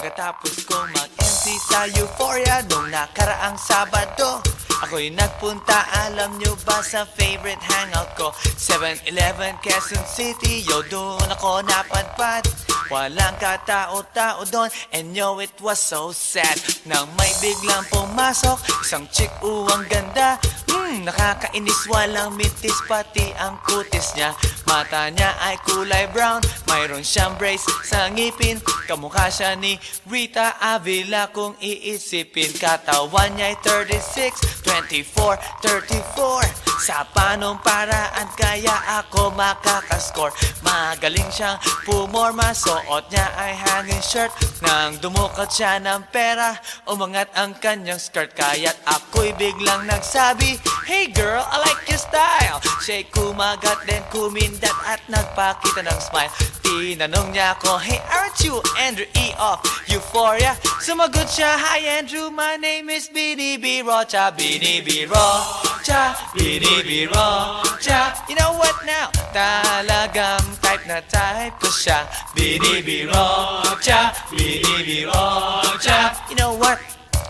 pagkatapos kong mag-MC sa Euphoria nung nakaraang Sabado, ako'y nagpunta, alam nyo ba, sa favorite hangout ko, 7-Eleven, Quezon City. Yo, doon ako napadpad, walang katao-tao doon, and yo, it was so sad nang may biglang pumasok isang chick, ang ganda. Nakakainis, walang mitis, pati ang kutis niya. Mata niya ay kulay brown, mayroon siyang brace sa ngipin. Kamukha siya ni Rita Avila kung iisipin. Katawan niya ay 36, 24, 34. Sa panong paraan kaya ako makakascore? Magaling siyang pumorma, suot niya ay hanging shirt. Nang dumukot siya ng pera, umangat ang kanyang skirt. Kaya't ako'y biglang nagsabi, "Hey girl, I like your style." Siya'y kumagat, then kumindat at nagpakita ng smile. Tinanong niya ako, "Hey, aren't you Andrew E. of Euphoria?" Sumagot siya, "Hi Andrew, my name is Bini B. Rocha." Bini B. Rocha, Bini B. Rocha. You know what now? Talagang type na type ko siya. Bini B. Rocha, Bini B. Rocha. You know what?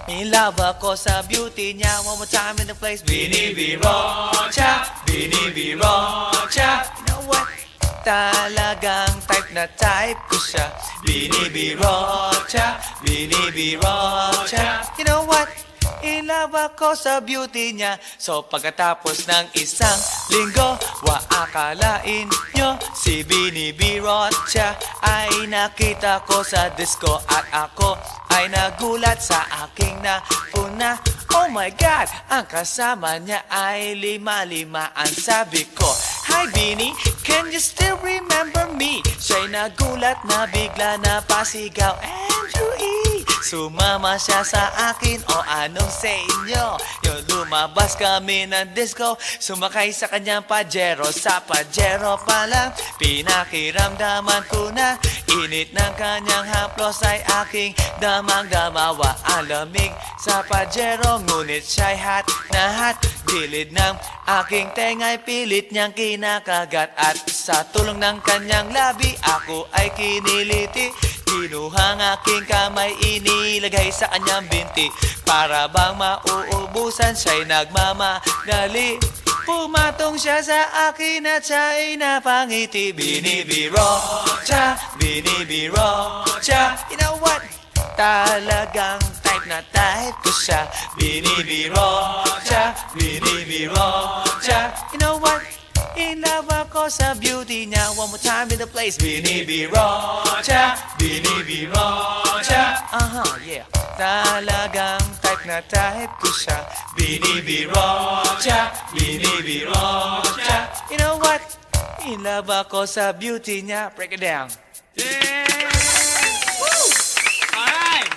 In love ako sa beauty niya. One more time in the place. Bini B. Rocha, Bini B. Rocha. You know what? Talagang type na type ko siya. Bini B. Rocha, Bini B. Rocha. You know what? In love ako sa beauty niya. So pagkatapos ng isang linggo, akalain nyo si Bini B. Rocha ay nakita ko sa disco. At ako ay nagulat sa aking napuna. Oh my God, ang kasama niya ay lima-lima. Ang sabi ko, "Hi Bini, can you still remember me?" Siya'y nagulat na bigla na pasigaw, "Andrew E." Sumama siya sa akin, o anong sa inyo? Yung lumabas kami ng disco, sumakay sa kanyang Pajero. Sa Pajero pa lang, pinakiramdaman ko na init ng kanyang haplos ay aking damang-damawa. Ang lamig sa Pajero, ngunit siya'y hot na hot. Gilid ng aking tenga'y pilit niyang kinakagat. At sa tulong ng kanyang labi, ako ay kiniliti. Kinuha ang aking kamay, inilagay sa kanyang binti. Para bang mauubusan, siya'y nagmamadali. Pumatong siya sa akin at siya'y napangiti. Bini B. Rocha, Bini B. Rocha. You know what? Talagang type na type ko siya. Bini B. Rocha, Bini B. Rocha. You know what? In love ako sa beauty niya. One more time in the place. Bini B. Rocha, Bini B. Rocha. Yeah. Talagang type na type ko siya. Bini B. Rocha, Bini B. Rocha. You know what? In love ako sa beauty niya. Break it down. Yeah! Woo! All right!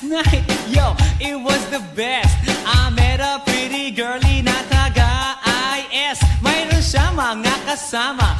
Night, yo, it was the best. I met a pretty girlie na taga-IS. Mayroon siya mga kasama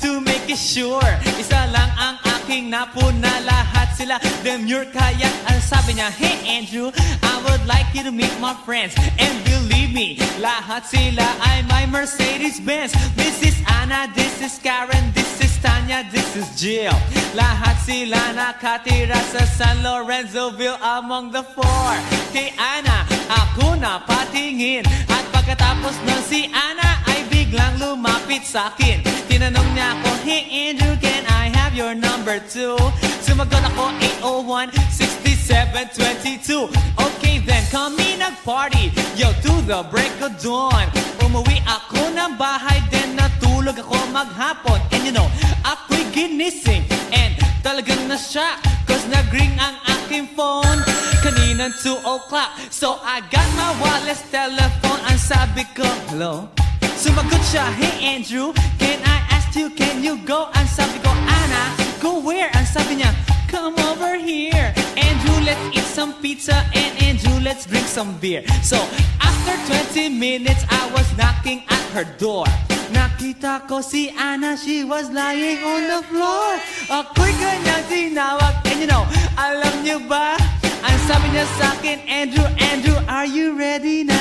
to make it sure. Isa lang ang aking napuna, lahat sila demure. Kaya ang sabi niya, "Hey Andrew, I would like you to meet my friends." And believe me, lahat sila ay my Mercedes-Benz. This is Anna, this is Karen, this is Tanya, this is Jill. Lahat sila nakatira sa San Lorenzoville among the four. Kay Anna, ako na patingin. At pagkatapos ng si Anna ay biglang lumapit sa akin. Tinanong niya ako, "Hey Andrew, can I have your number too?" Sumagot ako, 801-6722. Okay then, kami nag-party, yo, to the break of dawn. Umuwi ako ng bahay, then natulog ako maghapon. And you know, ako'y ginising and talagang na-shock, cause nag-ring ang aking aking phone. Kaninang 2 o'clock, so I got my wireless telephone. Ang sabi ko, hello? Sumagot siya, hey Andrew, can I ask you, can you go? Ang sabi ko, Anna, go where? Ang sabi niya, come over here. Andrew, let's eat some pizza, and Andrew, let's drink some beer. So, after 20 minutes, I was knocking at her door. Nakita ko si Anna, she was lying on the floor. Ako'y kanyang tinawag, and you know, alam niyo ba? Ang sabi niya sa akin, Andrew, Andrew, are you ready na?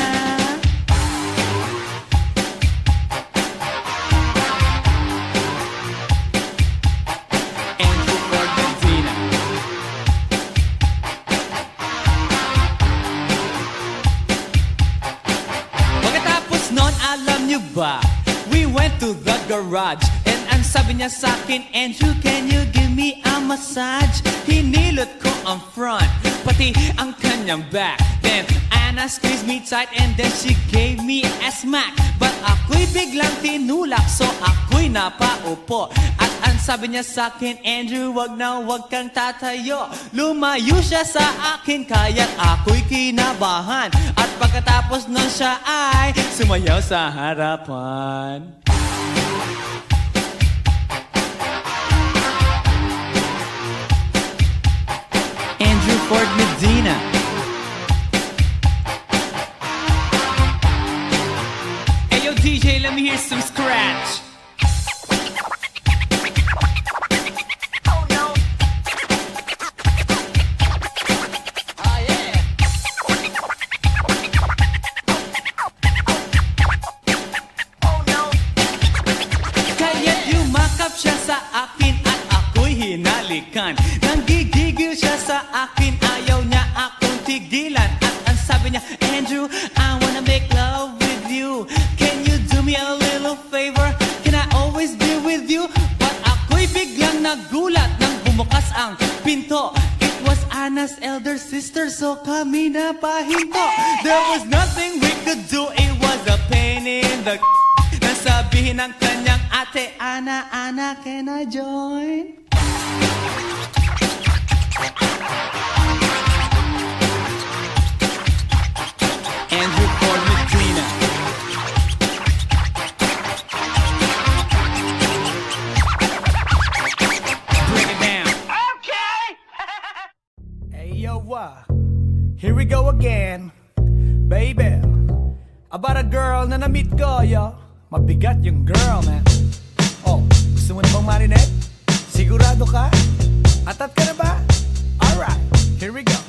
Andrew for Medina. Pagkatapos nun, alam niyo ba? We went to the garage, and ang sabi niya sa akin, Andrew, can you give me a massage? Hinilot ko ang front, pati ang kanyang back. Then Anna squeezed me tight, and then she gave me a smack. But ako'y biglang tinulak, so ako'y napaupo. At ang sabi niya sa akin, Andrew, wag na wag kang tatayo. Lumayo siya sa akin, kaya't ako'y kinabahan. At pagkatapos nun siya ay sumayaw sa harapan. Andrew Ford Medina. Hey yo DJ, let me hear some scratch. Oh no. Oh yeah. Oh no. Kaya't yumakap siya sa akin at ako'y hinalikan. Nanggigigil siya sa akin, ayaw niya akong tigilan. At ang sabi niya, Andrew, I wanna make love with you. Can you do me a little favor? Can I always be with you? But ako'y biglang nagulat nang bumukas ang pinto. It was Anna's elder sister, so kami na pahinto. There was nothing we could do, it was a pain in the nasabihin ng kanyang ate, Anna, Anna, can I join? Andrew Ford Medina. Bring it down. Okay. Hey yo, here we go again, baby. About a girl na na-meet ko, yo. Mabigat yung girl, man. Oh, gusto mo na bang marinig? Sigurado ka? Atat ka na ba? Alright, here we go.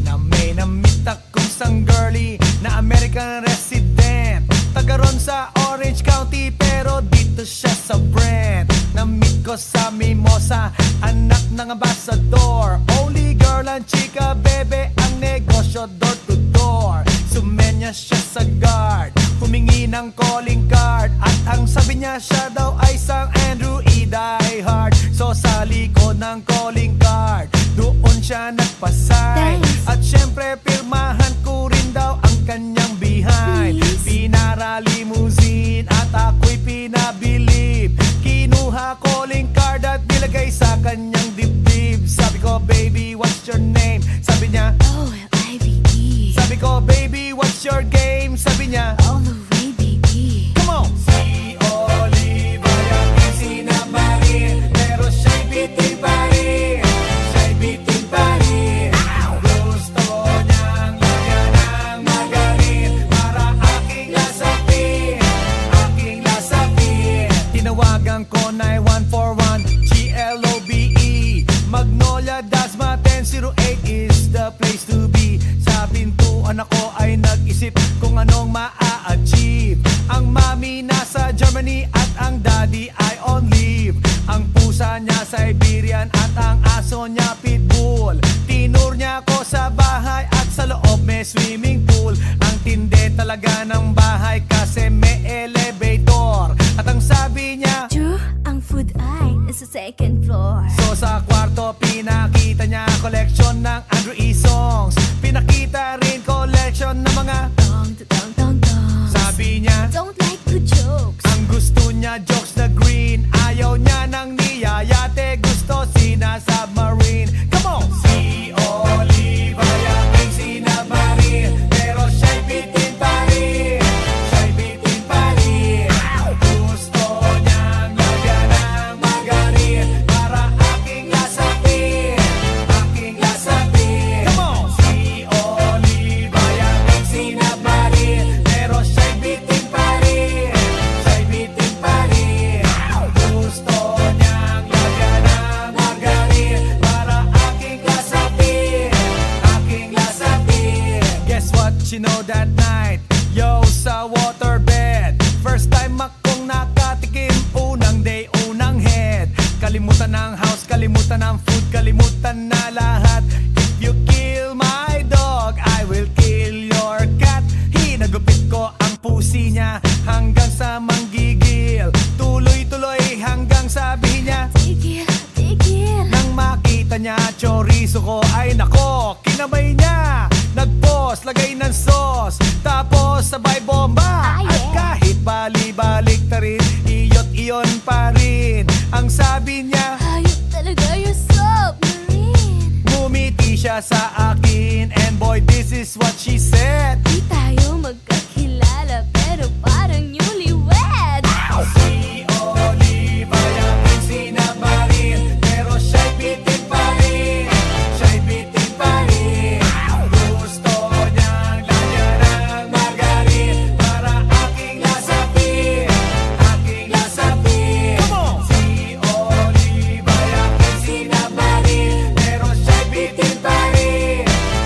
Na may na-meet akong isang girlie na American resident. Taga ron sa Orange County, pero dito siya sa Brent. Na-meet ko sa Mimosa, anak ng ambassador. Only girl and chika, bebe, ang negosyo door to door. Sumenya siya sa guard, humingi ng calling card. At ang sabi niya, siya daw ay isang Andrew E. diehard. So sa likod ng calling card, doon siya nagpasay. At syempre pirmahan ko rin daw ang kanyang behind. Pinara limousine at ako'y pinabilib. Kinuha calling card at nilagay sa kanyang dibdib. Sabi ko, baby, what's your name? Sabi niya, OLIVE. sabi ko, baby, what's your game? Sabi niya, All the way, baby. come on! Si Olive ay aking sinamarin, pero siya'y bitin pa rin. Siya'y bitin pa rin. Gusto niyang lagyan ng magarin para aking lasapin, aking lasapin. Tinawagan ko 9141 GLOBE Magnolia Dasma 1008 is the place to be. Sa pintuan ako ay nag-isip kung anong maa-achieve. Ang mami nasa Germany at ang daddy ay on leave. Ang pusa niya Siberian at ang aso niya pitbull. Tinur niya ako sa bahay at sa loob may swimming pool. Ang tindi talaga ng bahay kasi may elevator. At ang sabi niya, True, ang food ay nasa second floor. so sa kwarto pinakita niya collection ng Andrew E. songs. Pinakita rin collection ng mga Dong, dong, dong, dong. sabi niya. Don't like good jokes. Ang gusto niya jokes na green, ayaw niya ng niyayate, gusto sina submarine. Come on! Si Oli that night, yo, sa waterbed. First time akong nakatikim, unang day, unang head. Kalimutan ng house, kalimutan ng food, kalimutan na lahat. If you kill my dog, I will kill your cat. Hinagupit ko ang pusi niya hanggang sa manggigil. Tuloy-tuloy hanggang sabi niya, Tigil, tigil. nang makita niya chorizo ko, ay nako, kinamay niya. Nagpos, lagay ng sauce, tapos sabay bomba. Ah, yeah. At kahit bali-balik ta rin, iyot iyon pa rin. Ang sabi niya, Hayop talaga yung submarine. ngumiti siya sa akin, and boy, this is what she said. Di tayo magkakilala pero parang newlywed. Si Oliva yung sinabarin, pero siya'y bitin pa rin. Siya'y bitin pa rin. Gusto niyang lagyan ng margarin para aking lasapin, aking lasapin. Si Oliva yung sinabarin, pero siya'y bitin pa rin.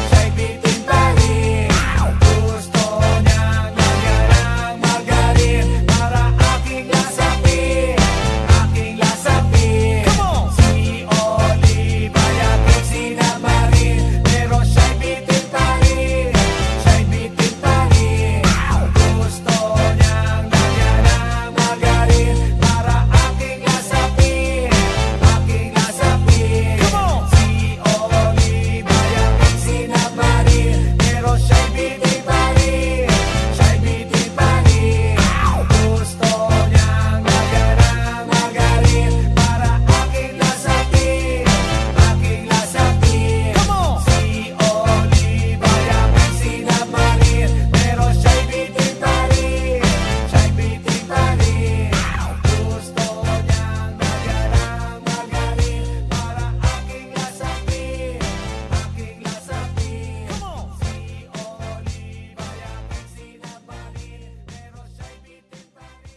Siya'y bitin pa rin. Gusto niyang lagyan ng margarin para aking lasapin, aking lasapin. Si Oliva yung sinabarin, pero siya'y bitin pa rin. Siya'y bitin pa rin. Gusto niyang lagyan ng margarin para aking lasapin, aking lasapin. Si Oliva yung sinabarin, pero siya'y bitin pa rin. Siya'y bitin pa rin. Gusto niyang lagyan ng margarin para aking lasapin, aking lasapin. Si Oliva yung sinabarin, pero siya'y bitin pa rin. Siya'y bitin pa rin. Gusto niyang lagyan ng margarin para aking lasapin, aking lasapin. Si Oliva yung sinabarin, pero siya'y bitin pa rin.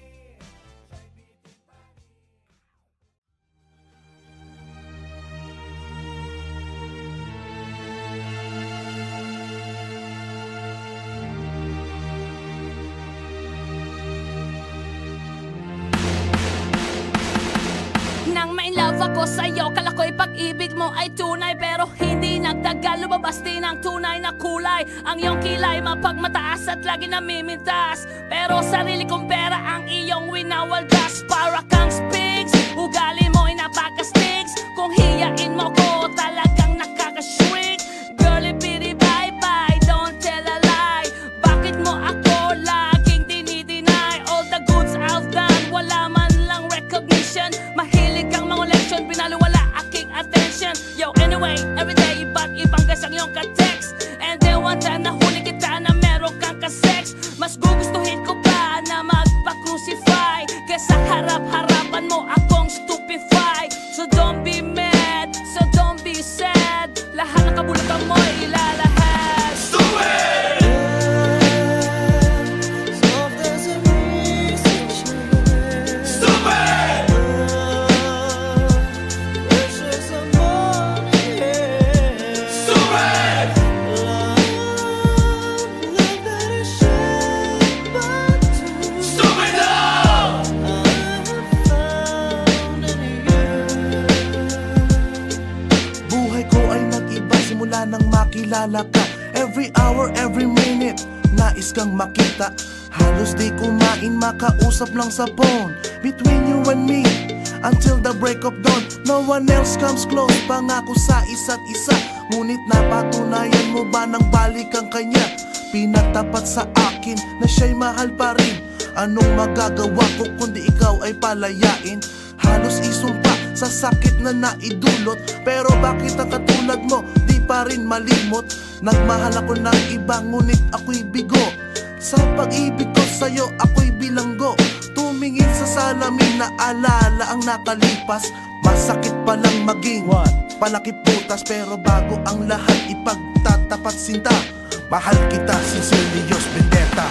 Nang ma-inlove ako sa'yo, kala ko'y pag-ibig mo ay tunay. Pero hindi nagtagal, lumabas din ang tunay na kulay. Ang iyong kilay mapagmataas at lagi namimintas, pero sarili kong pera ang iyong winawaldas. Para kang Spigs, ugali mo'y napaka-Stigs. Kung hiyain mo ko, talagang nakaka-shrink. Girlie, pity, bye-bye, don't tell a lie. Bakit mo ako laging dinideny? All the goods I've done, wala man lang recognition. Mahilig kang mga leksyon, pinaliwala aking attention. Yo, anyway, everyday, ba't ibang gas ang iyong ka-text? And then one time nahuli kita na meron kang ka-sex. Mas gugustuhin ko pa na magpa-crucify kesa harap-harapan mo akong stupefy. So don't be mad, so don't be sad. Lahat ng kabulutan mo ilalahad. Buhay ko ay nag-iba simula nang makilala ka. Every hour, every minute, nais kang makita. Halos di kumain, makausap lang sa phone. Between you and me, until the break of dawn. No one else comes close, pangako sa isa't isa. Ngunit napatunayan mo ba nang balik ang kanya? Pinatapat sa akin na siya'y mahal pa rin. Anong magagawa ko kundi ikaw ay palayain? Halos isumpa sa sakit na naidulot. Pero bakit ang katulad mo di pa rin malimot? Nagmahal ako ng iba ngunit ako'y bigo. Sa pag-ibig ko sa'yo ako'y bilanggo. Tumingin sa salamin na alala ang nakalipas. Masakit palang maging palakip butas. Pero bago ang lahat ipagtatapat sinta. Mahal kita, sincerely, Diyos Vendetta.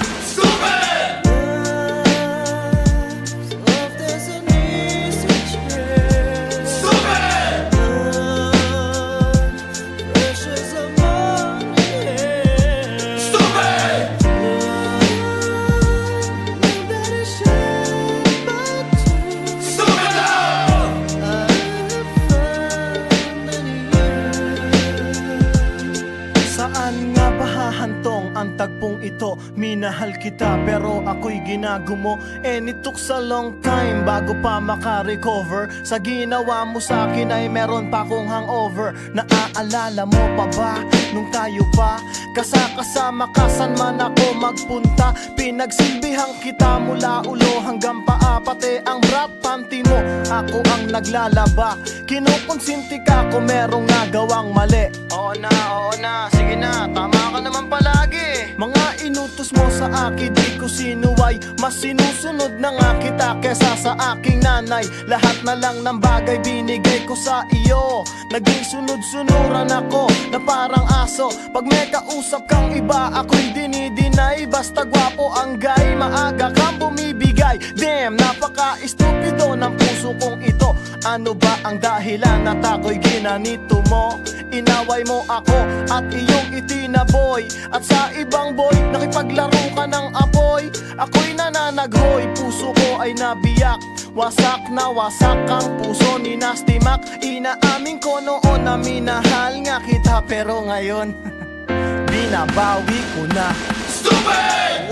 minahal kita pero ako'y ginagumo. And it took a long time bago pa maka-recover. Sa ginawa mo sa akin ay meron pa akong hangover. Naaalala mo pa ba nung tayo pa kasama ka saan man ako magpunta? Pinagsilbihan kita mula ulo hanggang paa, pati ang bra panty mo ako ang naglalaba. Kinukonsinti ka kung merong nagawang mali. Oo na, sige na, tama ka naman palagi. Mga inutos mo sa akin di ko sinuway, mas sinusunod na nga kita kesa sa aking nanay. Lahat na lang ng bagay binigay ko sa iyo. Naging sunod-sunuran ako na parang aso. Pag may kausap kang iba ako'y dinidinay. Basta gwapo ang guy, maaga kang bumibigay. Damn, napaka-estupido ng puso kong ito. Ano ba ang dahilan at ako'y ginanito mo? Inaway mo ako at iyong itinaboy. At sa ibang boy, nakipaglaro ka ng apoy. Ako'y nananaghoy, puso ko ay nabiyak. Wasak na wasak ang puso ni Nasty Mac. Inaamin ko noon na minahal nga kita, pero ngayon binabawi ko na. Stupid!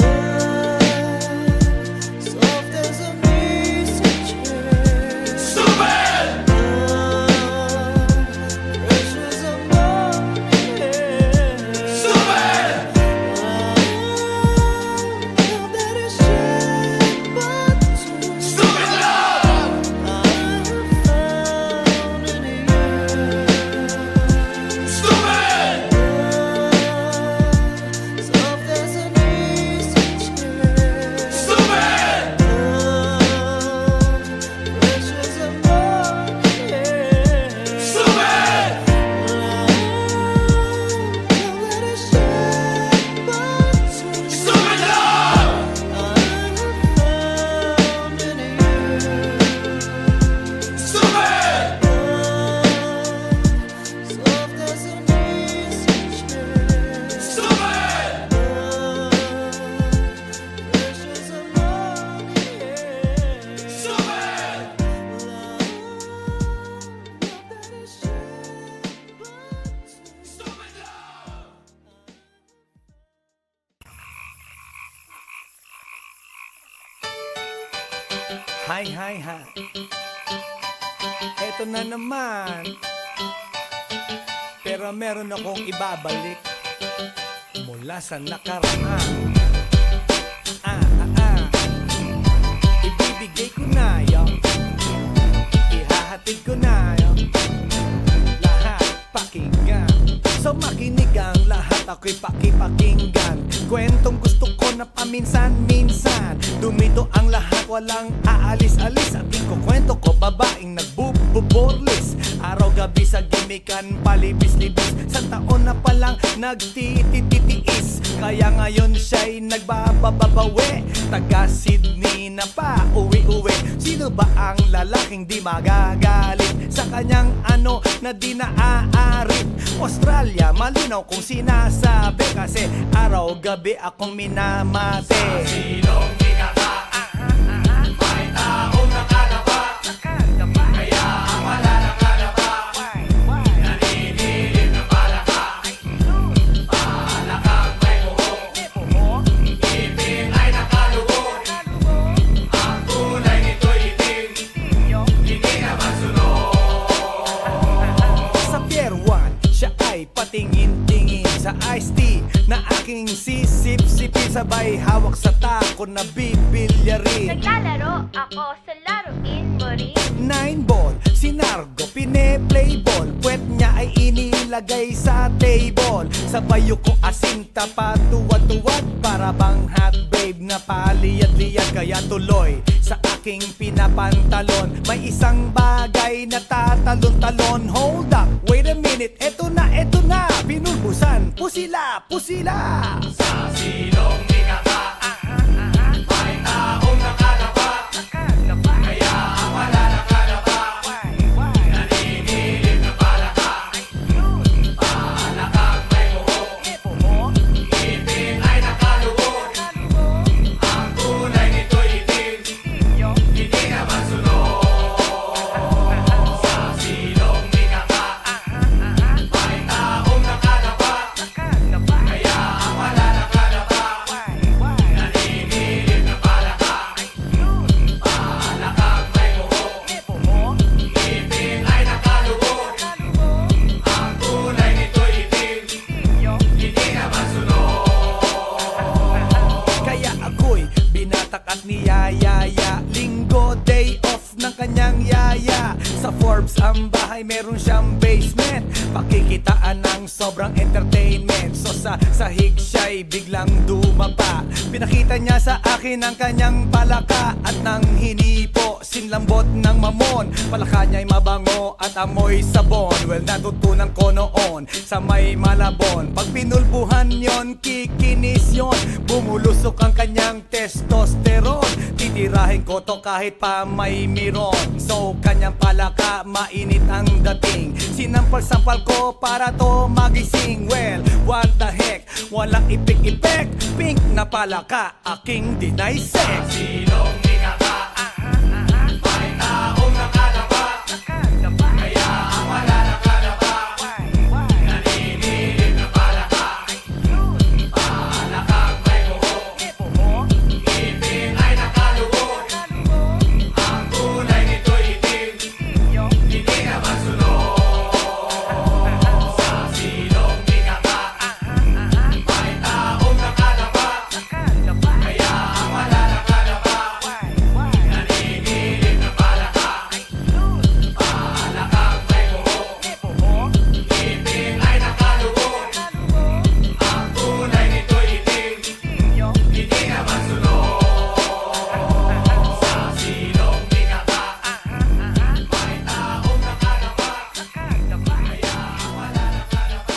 Hi. Eto na naman. Pero meron akong ibabalik mula sa nakaraan. Ibibigay ko na yun, ihahatid ko na yun. Lahat pakinggan, so makinig ang lahat, ako'y pakipakinggan. Kwentong gusto ko na paminsan-minsan. Dumito ang lahat, walang aalis-alis. At ikukwento ko, babaeng nagbuborlis. Araw-gabi sa gimikan, palibis-libis. Sa taon na palang nagtititiis. Kaya ngayon siya'y nagbababawi. Taga Sydney na pa, uwi-uwi. Sino ba ang lalaking di magagalit sa kanyang ano na di naaarit? Australia, malinaw kung sinasabi, kasi araw-gabi akong minamate. Sa silong ginaka, may taong nakadapa. Kaya ang wala nakadapa, naninilig na palaka. Palakang may buhok, ipin ay nakalubog. Ang kulay nito'y itim, hindi naman sunog. Sa Pier 1, siya ay patingin-tingin sa iced tea na aking sisip-sipin. Sabay hawak sa tako na bibilyarin. Naglalaro ako sa laruin mo rin. 9-ball, si Nargo, pine-playball. Puwet niya ay inilagay sa table. Sabay ko asinta pa tuwad-tuwad. Para bang hot babe na paliyad-liyad. Kaya tuloy sa aking pinapantalon may isang bagay na tatalon-talon. Hold up, wait a minute, eto na, pinulbusan, pusila. Sa silong ginaka, may taong nakadapa. Kaya ang wala nakadapa, naninilig na palaka. Palakang may buhok, ipin ay nakalubog. Ang kulay nito'y itim, hindi naman sunog. Sa silong ginaka, may taong nakadapa. Kaya ang wala ang bahay meron siyang basement, pakikitaan ng sobrang entertainment. So sa sahig siya'y biglang dumapa, pinakita niya sa akin ang kanyang palaka. At nang hinipo, sinlambot ng mamon, palaka niya'y mabango at amoy sabon. Well, natutunan ko noon sa may Malabon, pag pinulbuhan yon, kikinis yon, bumulusok ang kanyang testosterone. Titirahin ko to kahit pa may miron. So kanyang palaka, mainit ang dating, sinampal-sampal ko para to magising. Well, what the heck, walang ipik-ipek, pink na palaka, aking deny sex. Silong ikaka, may taong nakalaba, kaya ang wala nakalaba, naninilig na palaka. Palakang may buhok, ngipin ay nakalubog, ang kulay nito'y itim, hindi na masunod. Sa silong ikaka, may taong nakalaba, kaya ang wala nakalaba, naninilig na palaka. Palakang may buhok, ngipin ay nakalubog, ang kulay nito'y itim, hindi na masunod. Sa silong ikaka, may taong nakalaba, kaya ang wala nakalaba,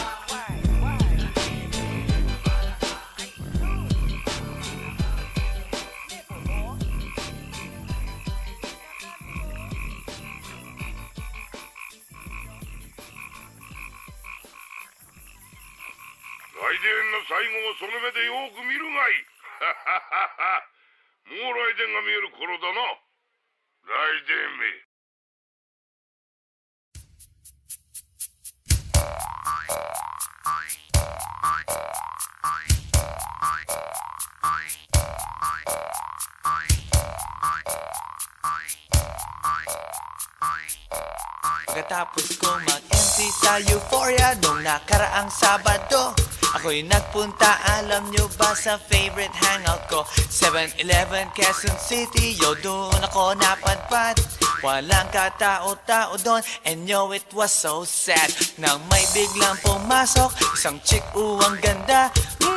来電の最後をその目でよく見るがいい。もう来電が見える頃だな。来電め。Pagkatapos ko mag-MC sa Euphoria nung nakaraang Sabado, ako'y nagpunta, alam nyo ba, sa favorite hangout ko, 7-Eleven, Quezon City. Yo, doon ako napadpad, walang katao-tao doon, and yo, it was so sad nang may biglang pumasok isang chick, ang ganda.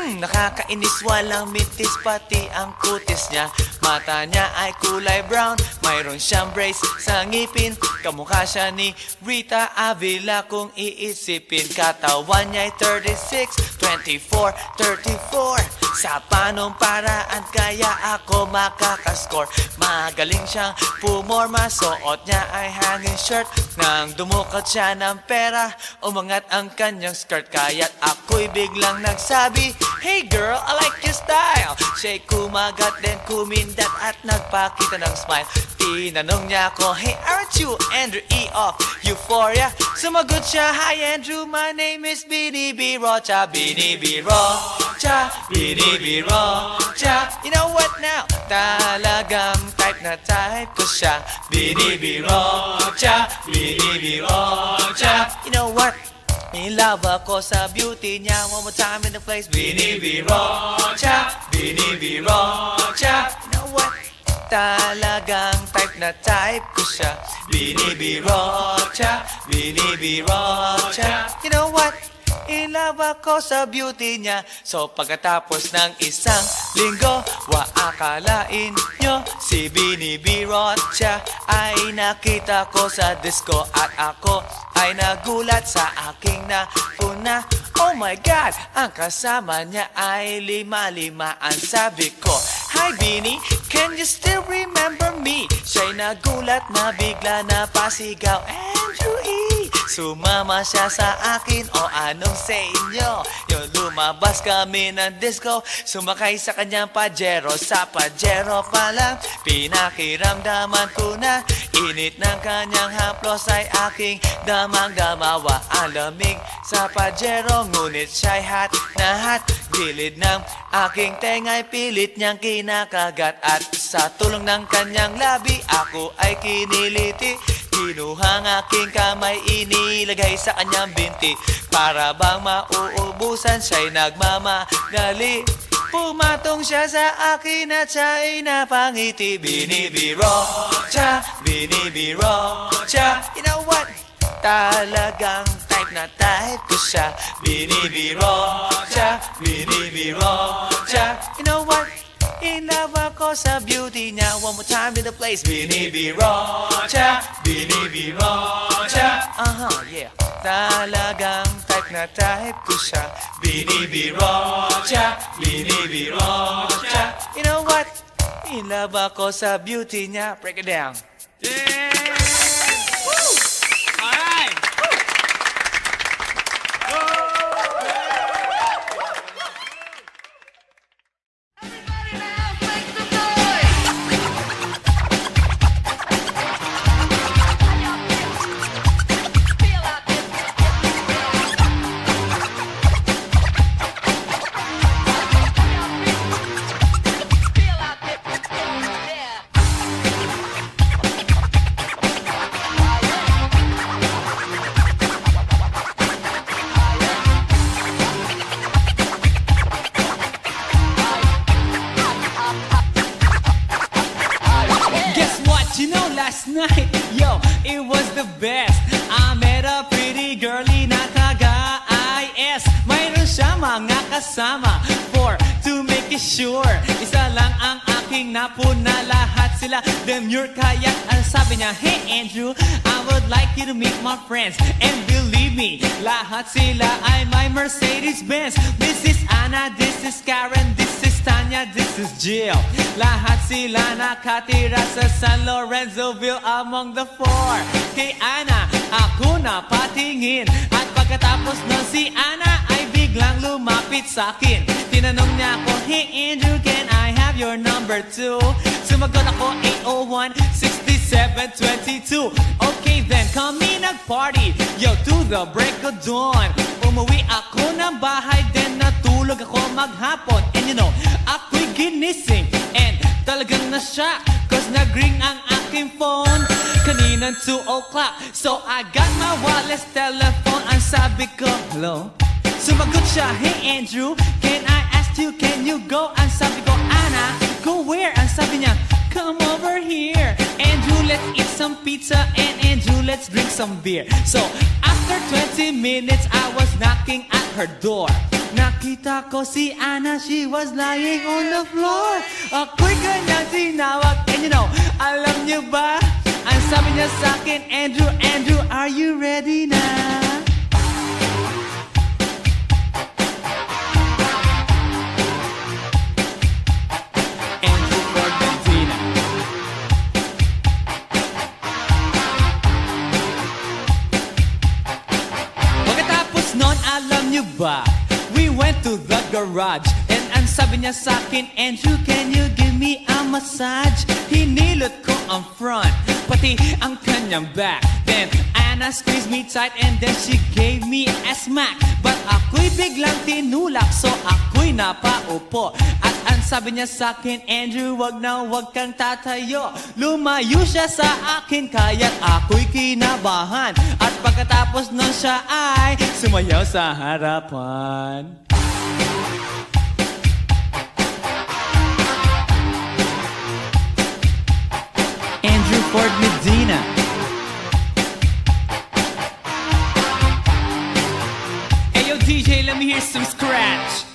Nakakainis, walang mitis, pati ang kutis niya. Mata niya ay kulay brown, mayroon siyang brace sa ngipin, kamukha siya ni Rita Avila kung iisipin. Katawan niya'y 36, 24, 34. Sa panong paraan kaya ako makakascore. Magaling siyang pumorma, suot niya ay hanging shirt. Nang dumukot siya ng pera, umangat ang kanyang skirt. Kaya't ako'y biglang nagsabi, "Hey girl, I like your style." Siya'y kumagat, then kumindat at nagpakita ng smile. Tinanong niya ako, "Hey, aren't you Andrew E. of Euphoria?" Sumagot siya, "Hi Andrew, my name is Bini B. Rocha." Bini B. Rocha, Bini B. Rocha. You know what now? Talagang type na type ko siya. Bini B. Rocha, Bini B. Rocha. You know what? In love ako sa beauty niya. One more time in the place. Bini B. Rocha, Bini B. Rocha. You know what? Talagang type na type ko siya. Bini B. Rocha, Bini B. Rocha. You know what? In love ako sa beauty niya. So pagkatapos ng isang linggo, akalain nyo si Bini B. Rocha ay nakita ko sa disco. At ako ay nagulat sa aking nakuna. Oh my God, ang kasama niya ay lima-limaan. Sabi ko, "Hi Bini, can you still remember me?" Siya'y nagulat na bigla na pasigaw, "Andrew E." Sumama siya sa akin, o anong sa inyo? Yung lumabas kami ng disco, sumakay sa kanyang Pajero. Sa Pajero pa lang, pinakiramdaman ko na init ng kanyang haplos ay aking damang-damawa. Ang lamig sa Pajero, ngunit siya'y hot na hot. Gilid ng aking tenga'y pilit niyang kinakagat. At sa tulong ng kanyang labi, ako ay kiniliti. Kinuhang aking kamay, inilagay sa kanyang binti. Para bang mauubusan, siya'y nagmamagali. Pumatong siya sa akin at siya'y napangiti. Bini B. Rocha, Bini B. Rocha. You know what? Talagang type na type ko siya. Binibiro siya, binibiro siya. You know what? In love ako sa beauty niya. One more time in the place. Binibiro siya, binibiro siya. Yeah. Talagang type na type ko siya. Binibiro siya, binibiro siya. You know what? In love ako sa beauty niya. Break it down. Alright! Last night, yo, it was the best. I met a pretty girlie na taga-IS. Mayroon siya mga kasama to make it sure. Isa lang ang aking napuna, lahat sila demure. Kaya ang sabi niya, hey Andrew, I would like you to meet my friends. And believe me, lahat sila ay my Mercedes-Benz. This is Anna, this is Karen, this is Tanya, this is Jill. Lahat sila nakatira sa San Lorenzoville among the four. Kay Anna, ako na patingin. At pagkatapos nun si Anna ay biglang lumapit sa akin. Tinanong niya ako, hey Andrew, can I have your number too? Sumagot ako, 801-6722. Okay then, kami nag-party, yo, to the break of dawn. Umuwi ako ng bahay, then natulog ako maghapon. And you know, ako'y ginising, and talagang na-shock, cause nag-ring ang aking phone kaninang 2 o'clock. So I got my wireless telephone, ang sabi ko, hello? Sumagot siya, hey Andrew, can I ask you, can you go? Ang sabi ko, Anna, go where? Ang sabi niya, come over here. Andrew, let's eat some pizza, and Andrew, let's drink some beer. So after 20 minutes, I was knocking at her door. Nakita ko si Anna, she was lying on the floor. Ako'y kanyang tinawag, and you know, alam niyo ba? Ang sabi niya sa akin, Andrew, Andrew, are you ready na? Andrew Ford Medina. Pagkatapos nun, alam niyo ba? We went to the garage, and ang sabi niya sa akin, Andrew, can you give me a massage? Hinilot ko ang front, pati ang kanyang back. Then Anna squeezed me tight, and then she gave me a smack. But ako'y biglang tinulak, so ako'y napaupo. At ang sabi niya sa akin, Andrew, wag na wag kang tatayo. Lumayo siya sa akin, kaya't ako'y kinabahan. At pagkatapos nun siya ay sumayaw sa harapan. Andrew Ford Medina. Hey yo DJ, let me hear some scratch.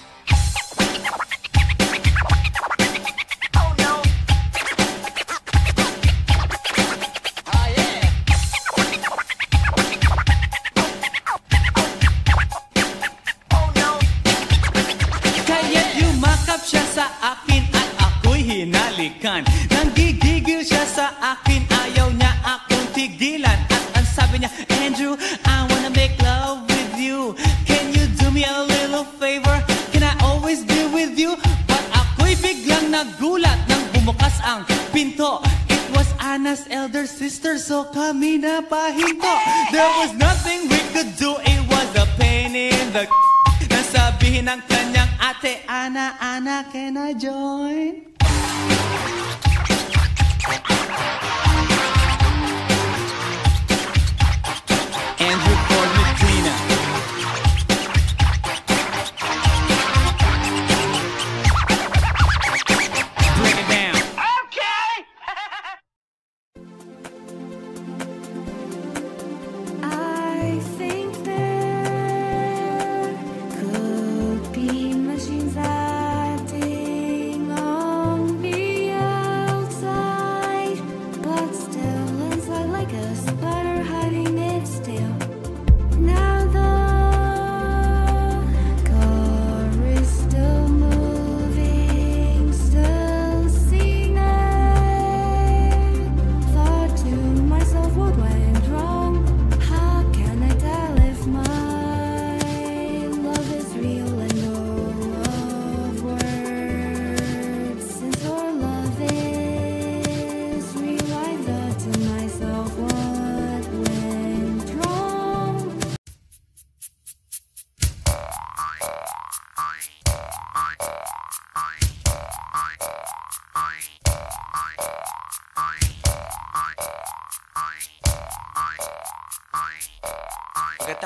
Siya sa akin at ako'y hinalikan. Nanggigigil siya sa akin, ayaw niya akong tigilan. At ang sabi niya, Andrew, I wanna make love with you. Can you do me a little favor? Can I always be with you? But ako'y biglang nagulat nang bumukas ang pinto. It was Anna's elder sister, so kami na pahinto. There was nothing we could do, it was a pain in the nasabihin ng kanyang ate, Anna, Anna, can I join? Andrew Ford Medina. Break it down. Okay!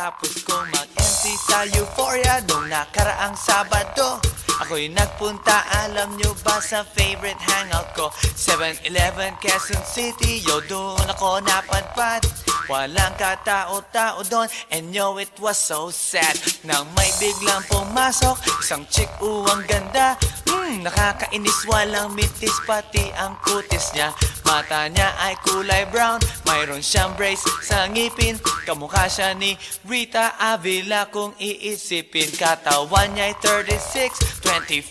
Pagkatapos kong mag-MC sa Euphoria nung nakaraang Sabado, ako'y nagpunta, alam nyo ba, sa favorite hangout ko, 7-Eleven, Quezon City. Yo, doon ako napadpad, walang katao-tao doon, and yo, it was so sad nang may biglang pumasok isang chick, ang ganda. Nakakainis, walang mitis, pati ang kutis niya. Mata niya ay kulay brown, mayroon siyang brace sa ngipin. Kamukha siya ni Rita Avila kung iisipin. Katawan niya ay 36, 24